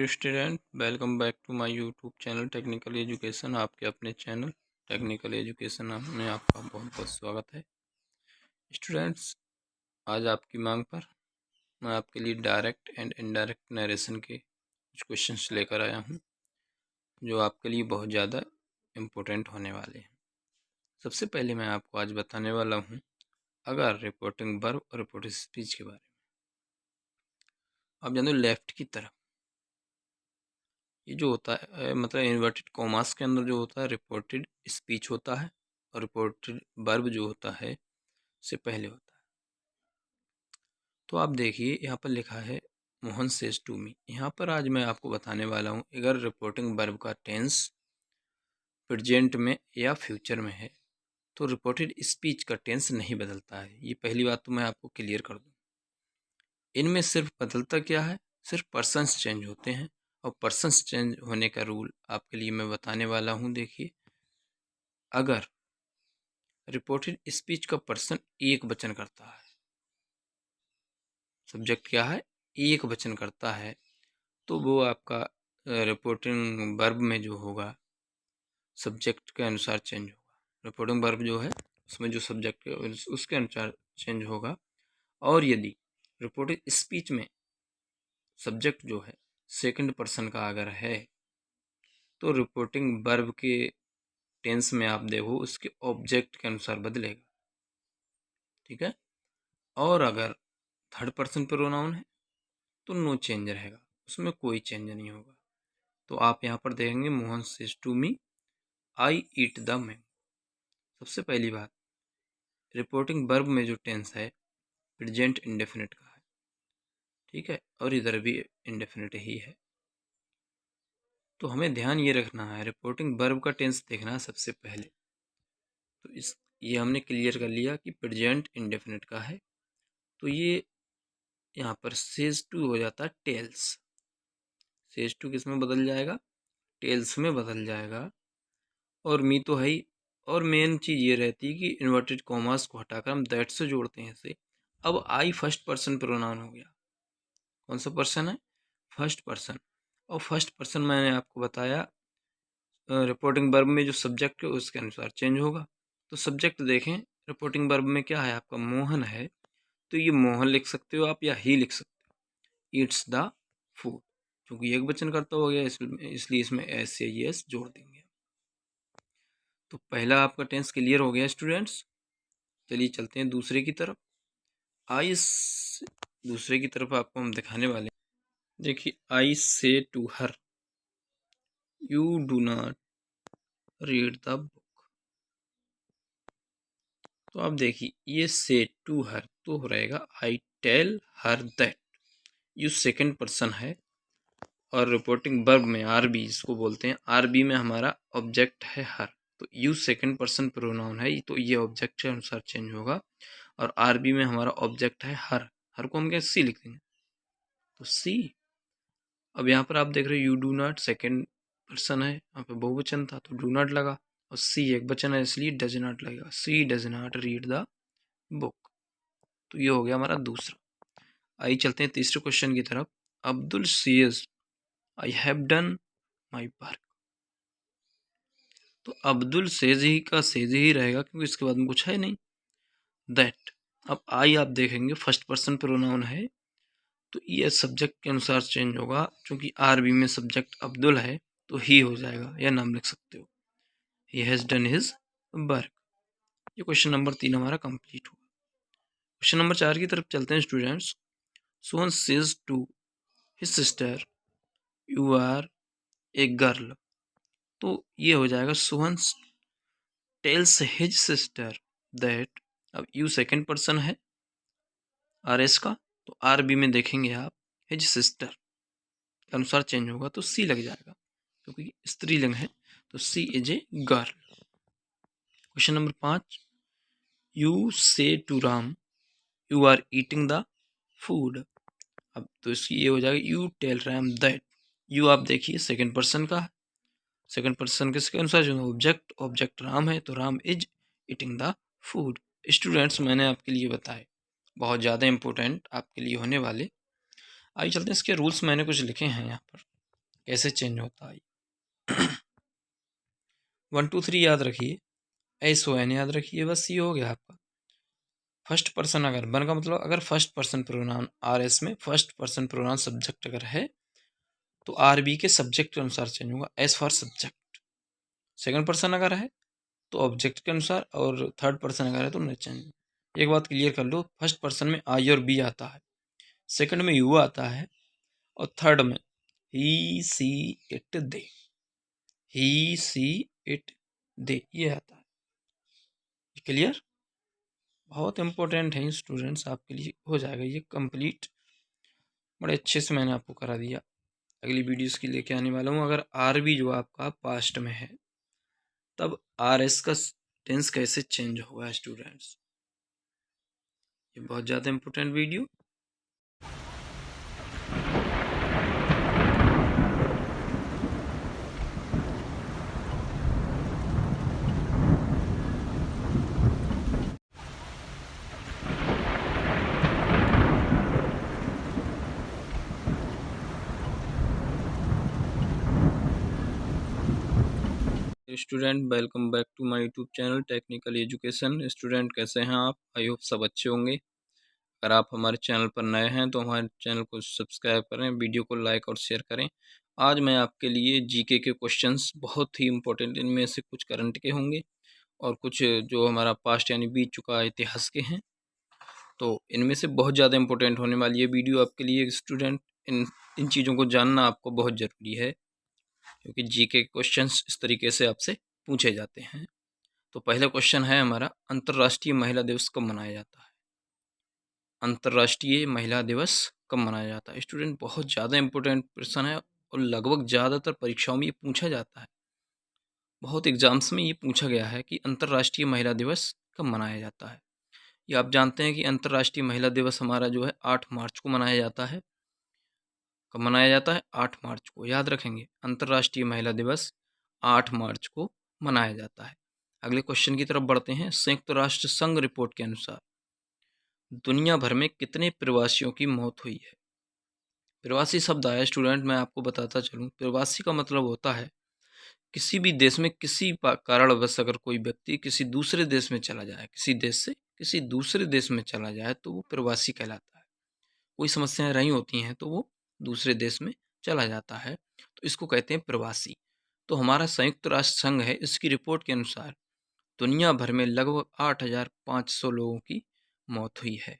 Student, welcome back to my YouTube channel technical education. आपके अपने channel technical education में आपका बहुत बहुत स्वागत है। स्टूडेंट्स, आज आपकी मांग पर मैं आपके लिए डायरेक्ट एंड इनडायरेक्ट नरेशन के कुछ क्वेश्चंस लेकर आया हूं, जो आपके लिए बहुत ज़्यादा इम्पोर्टेंट होने वाले हैं। सबसे पहले मैं आपको आज बताने वाला हूँ अगर रिपोर्टिंग वर्ब और रिपोर्टिंग स्पीच के बारे में। आप जानो लेफ्ट की तरफ ये जो होता है मतलब इन्वर्टेड कॉमास के अंदर जो होता है रिपोर्टेड स्पीच होता है, और रिपोर्टेड वर्ब जो होता है से पहले होता है। तो आप देखिए यहाँ पर लिखा है मोहन सेज टू मी। यहाँ पर आज मैं आपको बताने वाला हूँ अगर रिपोर्टिंग वर्ब का टेंस प्रेजेंट में या फ्यूचर में है तो रिपोर्टेड स्पीच का टेंस नहीं बदलता है। ये पहली बात तो मैं आपको क्लियर कर दूँ। इनमें सिर्फ बदलता क्या है, सिर्फ पर्सन्स चेंज होते हैं, और पर्सन्स चेंज होने का रूल आपके लिए मैं बताने वाला हूँ। देखिए, अगर रिपोर्टेड स्पीच का पर्सन एक वचन करता है, सब्जेक्ट क्या है एक वचन करता है, तो वो आपका रिपोर्टिंग वर्ब में जो होगा सब्जेक्ट के अनुसार चेंज होगा। रिपोर्टिंग वर्ब जो है उसमें जो सब्जेक्ट है उसके अनुसार चेंज होगा। और यदि रिपोर्टिंग स्पीच में सब्जेक्ट जो है सेकंड पर्सन का अगर है तो रिपोर्टिंग वर्ब के टेंस में आप देखो उसके ऑब्जेक्ट के अनुसार बदलेगा। ठीक है। और अगर थर्ड पर्सन प्रोनाउन है तो नो चेंज रहेगा, उसमें कोई चेंज नहीं होगा। तो आप यहाँ पर देखेंगे Mohan says to me I eat the mango. सबसे पहली बात, रिपोर्टिंग वर्ब में जो टेंस है प्रेजेंट इंडेफिनिट का है। ठीक है, और इधर भी इंडेफिनिट ही है। तो हमें ध्यान ये रखना है, रिपोर्टिंग वर्ब का टेंस देखना है सबसे पहले। तो ये हमने क्लियर कर लिया कि प्रेजेंट इंडेफिनिट का है, तो ये यहाँ पर सेज टू हो जाता है टेल्स। सेज टू किस में बदल जाएगा, टेल्स में बदल जाएगा। और मी तो है ही। और मेन चीज़ ये रहती है कि इन्वर्टेड कॉमास को हटाकर हम दैट से जोड़ते हैं इसे। अब आई फर्स्ट पर्सन प्रोनाउन हो गया। कौन सा पर्सन है, फर्स्ट पर्सन। और फर्स्ट पर्सन मैंने आपको बताया रिपोर्टिंग वर्ब में जो सब्जेक्ट है उसके अनुसार चेंज होगा। तो सब्जेक्ट देखें, रिपोर्टिंग वर्ब में क्या है आपका मोहन है, तो ये मोहन लिख सकते हो आप या ही लिख सकते हो। ईट्स द फूड, क्योंकि एक वचन करता हो गया इसलिए इसमें एस या एस जोड़ देंगे। तो पहला आपका टेंस क्लियर हो गया स्टूडेंट्स। चलिए चलते हैं दूसरे की तरफ। आई दूसरे की तरफ आपको हम दिखाने वाले हैं। देखिए, I say to her you do not read the book. तो आप देखिए ये से टू हर तो रहेगा I tell her that. You second person है, और रिपोर्टिंग वर्ब में आर बी इसको बोलते हैं, आर बी में हमारा ऑब्जेक्ट है हर। तो यू सेकंड पर्सन प्रोनाउन है, तो ये ऑब्जेक्ट के अनुसार चेंज होगा। और आर बी में हमारा ऑब्जेक्ट है हर, हर को हम क्या सी लिख देंगे, तो सी। अब यहाँ पर आप देख रहे हो you do not second person है, यहाँ पे बहुवचन था तो डू नॉट लगा, और सी एक वचन है इसलिए डज नॉट लगेगा। She does not read the book. तो ये हो गया हमारा दूसरा। आइए चलते हैं तीसरे क्वेश्चन की तरफ। Abdul says I have done my work. तो अब्दुल सेज ही का सेज ही रहेगा क्योंकि इसके बाद में कुछ है नहीं। दैट, अब आई आप देखेंगे फर्स्ट पर्सन प्रोनाउन है, तो ये सब्जेक्ट के अनुसार चेंज होगा। क्योंकि आरबी में सब्जेक्ट अब्दुल है तो ही हो जाएगा, या नाम लिख सकते हो, he has done his work. ये क्वेश्चन नंबर 3 हमारा कंप्लीट हुआ। क्वेश्चन नंबर 4 की तरफ चलते हैं students. Sohan says to his sister you are a girl. तो ये हो जाएगा Sohan tells his sister that. अब यू सेकंड पर्सन है आर एस का, तो आर बी में देखेंगे आप हिज सिस्टर के अनुसार चेंज होगा तो सी लग जाएगा, क्योंकि स्त्रीलिंग है, तो she is a girl. Question number 5, you say to Ram you are eating the food. अब तो इसकी ये हो जाएगा you tell Ram that. You आप देखिए सेकंड पर्सन का है, सेकंड पर्सन किसके अनुसार जो ऑब्जेक्ट, ऑब्जेक्ट राम है तो Ram is eating the food. Students मैंने आपके लिए बताए बहुत ज़्यादा इंपॉर्टेंट आपके लिए होने वाले। आइए चलते हैं, इसके रूल्स मैंने कुछ लिखे हैं यहाँ पर। कैसे चेंज होता है। 1 2 3 याद रखिए, SON याद रखिए, बस ये हो गया आपका। फर्स्ट पर्सन अगर वन का मतलब अगर फर्स्ट पर्सन प्रोनाउन RS में फर्स्ट पर्सन प्रोनाउन सब्जेक्ट अगर है तो RB के सब्जेक्ट के अनुसार चेंज होगा, as for subject. Second person अगर है तो ऑब्जेक्ट के अनुसार, और थर्ड पर्सन अगर है तो नहीं चेंज। एक बात क्लियर कर लो, फर्स्ट पर्सन में I और B आता है, सेकंड में यू आता है, और थर्ड में ही see it they, he see it they ये आता है। क्लियर? बहुत इंपॉर्टेंट है स्टूडेंट्स, आपके लिए हो जाएगा ये कंप्लीट। बड़े अच्छे से मैंने आपको करा दिया। अगली वीडियोस की लेके आने वाला हूँ। अगर RB जो आपका पास्ट में है तब RS का टेंस कैसे चेंज होगा स्टूडेंट्स, ये बहुत ज़्यादा important video. Student welcome back to my YouTube channel technical education. Student कैसे हैं आप? आई होप सब अच्छे होंगे। अगर आप हमारे चैनल पर नए हैं तो हमारे चैनल को सब्सक्राइब करें, वीडियो को लाइक और शेयर करें। आज मैं आपके लिए जीके के क्वेश्चंस बहुत ही इंपॉर्टेंट, इनमें से कुछ करंट के होंगे और कुछ जो हमारा पास्ट यानी बीत चुका इतिहास के हैं। तो इनमें से बहुत ज़्यादा इंपॉर्टेंट होने वाली है वीडियो आपके लिए स्टूडेंट। इन इन चीज़ों को जानना आपको बहुत ज़रूरी है, क्योंकि जीके क्वेश्चंस इस तरीके से आपसे पूछे जाते हैं। तो पहला क्वेश्चन है हमारा, अंतर्राष्ट्रीय महिला दिवस कब मनाया जाता है? अंतर्राष्ट्रीय महिला दिवस कब मनाया जाता है? स्टूडेंट बहुत ज़्यादा इंपॉर्टेंट प्रश्न है और लगभग ज़्यादातर परीक्षाओं में ये पूछा जाता है। बहुत एग्जाम्स में ये पूछा गया है कि अंतर्राष्ट्रीय महिला दिवस कब मनाया जाता है। ये आप जानते हैं कि अंतर्राष्ट्रीय महिला दिवस हमारा जो है 8 मार्च को मनाया जाता है। कब मनाया जाता है? 8 मार्च को। याद रखेंगे, अंतर्राष्ट्रीय महिला दिवस 8 मार्च को मनाया जाता है। अगले क्वेश्चन की तरफ बढ़ते हैं। संयुक्त राष्ट्र संघ रिपोर्ट के अनुसार दुनिया भर में कितने प्रवासियों की मौत हुई है? प्रवासी शब्द आया स्टूडेंट, मैं आपको बताता चलूँ। प्रवासी का मतलब होता है किसी भी देश में किसी कारणवश अगर कोई व्यक्ति किसी दूसरे देश में चला जाए, किसी देश से किसी दूसरे देश में चला जाए तो वो प्रवासी कहलाता है। कोई समस्याएं रही होती हैं तो वो दूसरे देश में चला जाता है, तो इसको कहते हैं प्रवासी। तो हमारा संयुक्त राष्ट्र संघ है, इसकी रिपोर्ट के अनुसार दुनिया भर में लगभग 8,500 लोगों की मौत हुई है।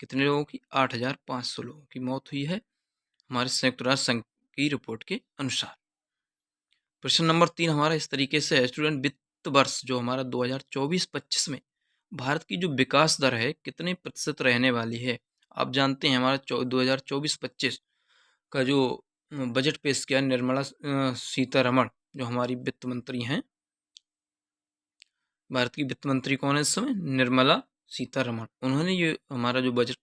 कितने लोगों की? 8,500 लोगों की मौत हुई है हमारे संयुक्त राष्ट्र संघ की रिपोर्ट के अनुसार। प्रश्न नंबर 3 हमारा इस तरीके से है स्टूडेंट, वित्त वर्ष जो हमारा 2024-25 में भारत की जो विकास दर है कितने प्रतिशत रहने वाली है? आप जानते हैं हमारा 2024-25 का जो बजट पेश किया निर्मला सीतारमण जो हमारी वित्त मंत्री हैं। भारत की वित्त मंत्री कौन है इस समय? निर्मला सीतारमण। उन्होंने ये हमारा जो बजट,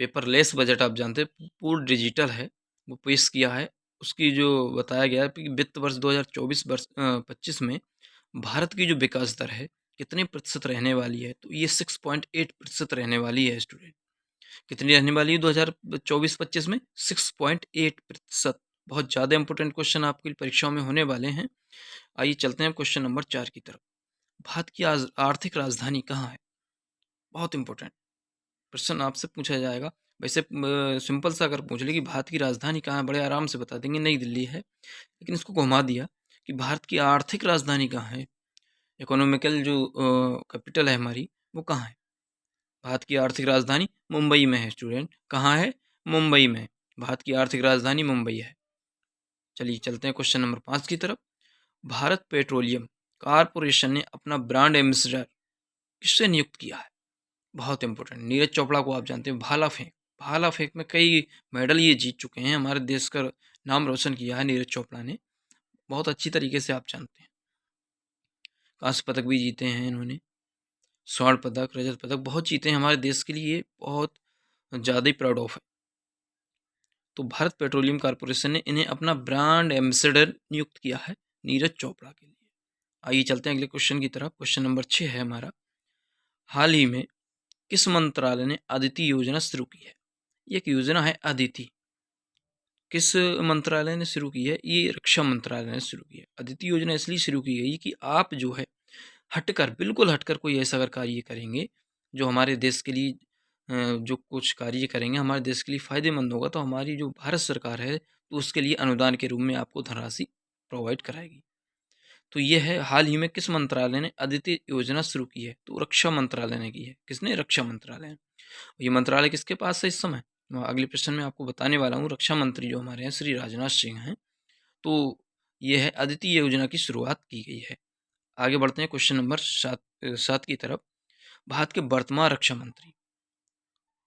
पेपरलेस बजट आप जानते हैं पूर्ण डिजिटल है, वो पेश किया है। उसकी जो बताया गया है कि वित्त वर्ष 2024-25 में भारत की जो विकास दर है कितने प्रतिशत रहने वाली है? तो ये 6.8% रहने वाली है स्टूडेंट। कितनी रहने वाली है 2024-25 में? 6.8%। बहुत ज़्यादा इंपॉर्टेंट क्वेश्चन आपकी परीक्षाओं में होने वाले हैं। आइए चलते हैं क्वेश्चन नंबर 4 की तरफ। भारत की आर्थिक राजधानी कहाँ है? बहुत इंपॉर्टेंट प्रश्न आपसे पूछा जाएगा। वैसे सिंपल सा अगर पूछ ले कि भारत की राजधानी कहाँ है, बड़े आराम से बता देंगे नई दिल्ली है, लेकिन इसको घुमा दिया कि भारत की आर्थिक राजधानी कहाँ है, इकोनॉमिकल जो कैपिटल है हमारी वो कहाँ है? भारत की आर्थिक राजधानी मुंबई में है स्टूडेंट। कहाँ है? मुंबई में। भारत की आर्थिक राजधानी मुंबई है। चलिए चलते हैं क्वेश्चन नंबर 5 की तरफ। भारत पेट्रोलियम कारपोरेशन ने अपना ब्रांड एम्बेसडर किससे नियुक्त किया है? बहुत इंपॉर्टेंट, नीरज चोपड़ा को आप जानते हैं। भाला फेंक, भाला फेंक में कई मेडल ये जीत चुके हैं, हमारे देश का नाम रोशन किया है नीरज चोपड़ा ने, बहुत अच्छी तरीके से आप जानते हैं। कांस्य पदक भी जीते हैं इन्होंने, स्वर्ण पदक, रजत पदक बहुत जीते हैं हमारे देश के लिए, बहुत ज़्यादा ही प्राउड ऑफ है। तो भारत पेट्रोलियम कॉर्पोरेशन ने इन्हें अपना ब्रांड एम्बेसडर नियुक्त किया है नीरज चोपड़ा के लिए। आइए चलते हैं अगले क्वेश्चन की तरफ। क्वेश्चन नंबर 6 है हमारा, हाल ही में किस मंत्रालय ने अदिति योजना शुरू की है? ये एक योजना है अदिति। किस मंत्रालय ने शुरू की है? ये रक्षा मंत्रालय ने शुरू की है। अदिति योजना इसलिए शुरू की गई कि आप जो है हटकर, बिल्कुल हटकर कोई ऐसा अगर कार्य करेंगे जो हमारे देश के लिए जो कुछ कार्य करेंगे हमारे देश के लिए फ़ायदेमंद होगा, तो हमारी जो भारत सरकार है, तो उसके लिए अनुदान के रूप में आपको धनराशि प्रोवाइड कराएगी। तो ये है, हाल ही में किस मंत्रालय ने अदिति योजना शुरू की है? तो रक्षा मंत्रालय ने की है। किसने? रक्षा मंत्रालय ने। ये मंत्रालय किसके पास है इस समय? अगले प्रश्न में आपको बताने वाला हूँ। रक्षा मंत्री जो हमारे हैं श्री राजनाथ सिंह हैं। तो ये है, अदिति योजना की शुरुआत की गई है। आगे बढ़ते हैं क्वेश्चन नंबर 7 की तरफ। भारत के वर्तमान रक्षा मंत्री,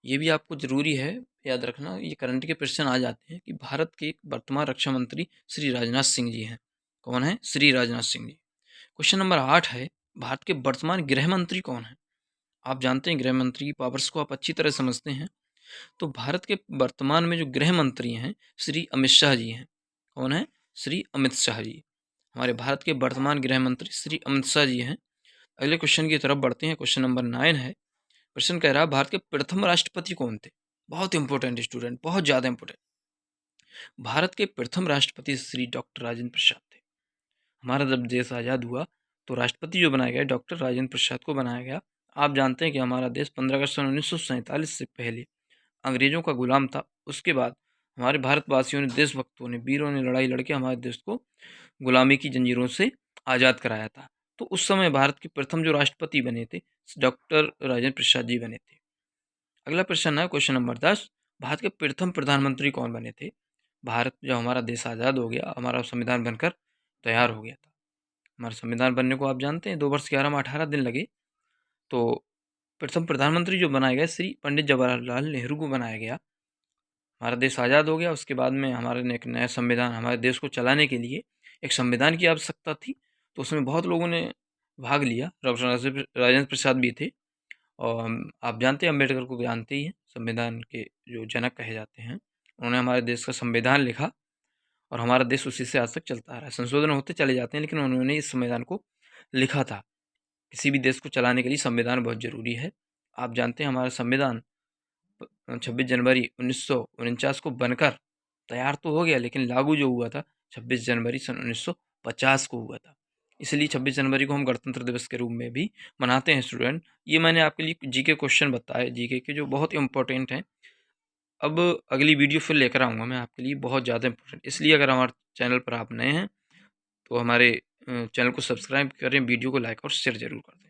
ये भी आपको ज़रूरी है याद रखना, ये करंट के क्वेश्चन आ जाते हैं कि भारत के वर्तमान रक्षा मंत्री श्री राजनाथ सिंह जी हैं। कौन है? श्री राजनाथ सिंह जी। क्वेश्चन नंबर 8 है, भारत के वर्तमान गृह मंत्री कौन है? आप जानते हैं गृह मंत्री की पावर्स को आप अच्छी तरह समझते हैं। तो भारत के वर्तमान में जो गृह मंत्री हैं, श्री अमित शाह जी हैं। कौन है? श्री अमित शाह जी। हमारे भारत के वर्तमान गृह मंत्री श्री अमित शाह जी हैं। अगले क्वेश्चन की तरफ बढ़ते हैं। क्वेश्चन नंबर 9 है। क्वेश्चन कह रहा है, भारत के प्रथम राष्ट्रपति कौन थे? बहुत इंपॉर्टेंट स्टूडेंट, बहुत ज़्यादा इंपॉर्टेंट। भारत के प्रथम राष्ट्रपति श्री डॉक्टर राजेंद्र प्रसाद थे। हमारा जब देश आज़ाद हुआ तो राष्ट्रपति जो बनाया गया डॉक्टर राजेंद्र प्रसाद को बनाया गया। आप जानते हैं कि हमारा देश 15 अगस्त सन 1947 से पहले अंग्रेज़ों का गुलाम था। उसके बाद हमारे भारतवासियों ने, देशभक्तों ने, वीरों ने लड़ाई लड़के हमारे देश को गुलामी की जंजीरों से आज़ाद कराया था। तो उस समय भारत के प्रथम जो राष्ट्रपति बने थे डॉक्टर राजेंद्र प्रसाद जी बने थे। अगला प्रश्न है क्वेश्चन नंबर 10, भारत के प्रथम प्रधानमंत्री कौन बने थे? भारत, जब हमारा देश आज़ाद हो गया, हमारा संविधान बनकर तैयार हो गया था। हमारा संविधान बनने को आप जानते हैं 2 वर्ष 11 माह 18 दिन लगे। तो प्रथम प्रधानमंत्री जो बनाया गया श्री पंडित जवाहरलाल नेहरू को बनाया गया। हमारा देश आज़ाद हो गया, उसके बाद में हमारे ने एक नया संविधान, हमारे देश को चलाने के लिए एक संविधान की आवश्यकता थी। तो उसमें बहुत लोगों ने भाग लिया, डॉक्टर राजेंद्र प्रसाद भी थे। और आप जानते हैं, अम्बेडकर को जानते ही हैं, संविधान के जो जनक कहे जाते हैं। उन्होंने हमारे देश का संविधान लिखा और हमारा देश उसी से आज तक चलता आ रहा है। संशोधन होते चले जाते हैं, लेकिन उन्होंने इस संविधान को लिखा था। किसी भी देश को चलाने के लिए संविधान बहुत ज़रूरी है। आप जानते हैं, हमारा संविधान 26 जनवरी 1949 को बनकर तैयार तो हो गया, लेकिन लागू जो हुआ था 26 जनवरी सन 1950 को हुआ था। इसलिए 26 जनवरी को हम गणतंत्र दिवस के रूप में भी मनाते हैं स्टूडेंट। ये मैंने आपके लिए जीके क्वेश्चन बताए, जीके के, जो बहुत इंपॉर्टेंट हैं। अब अगली वीडियो फिर लेकर आऊँगा मैं आपके लिए, बहुत ज़्यादा इंपॉर्टेंट। इसलिए अगर हमारे चैनल पर आप नए हैं तो हमारे चैनल को सब्सक्राइब करें, वीडियो को लाइक और शेयर ज़रूर कर दें।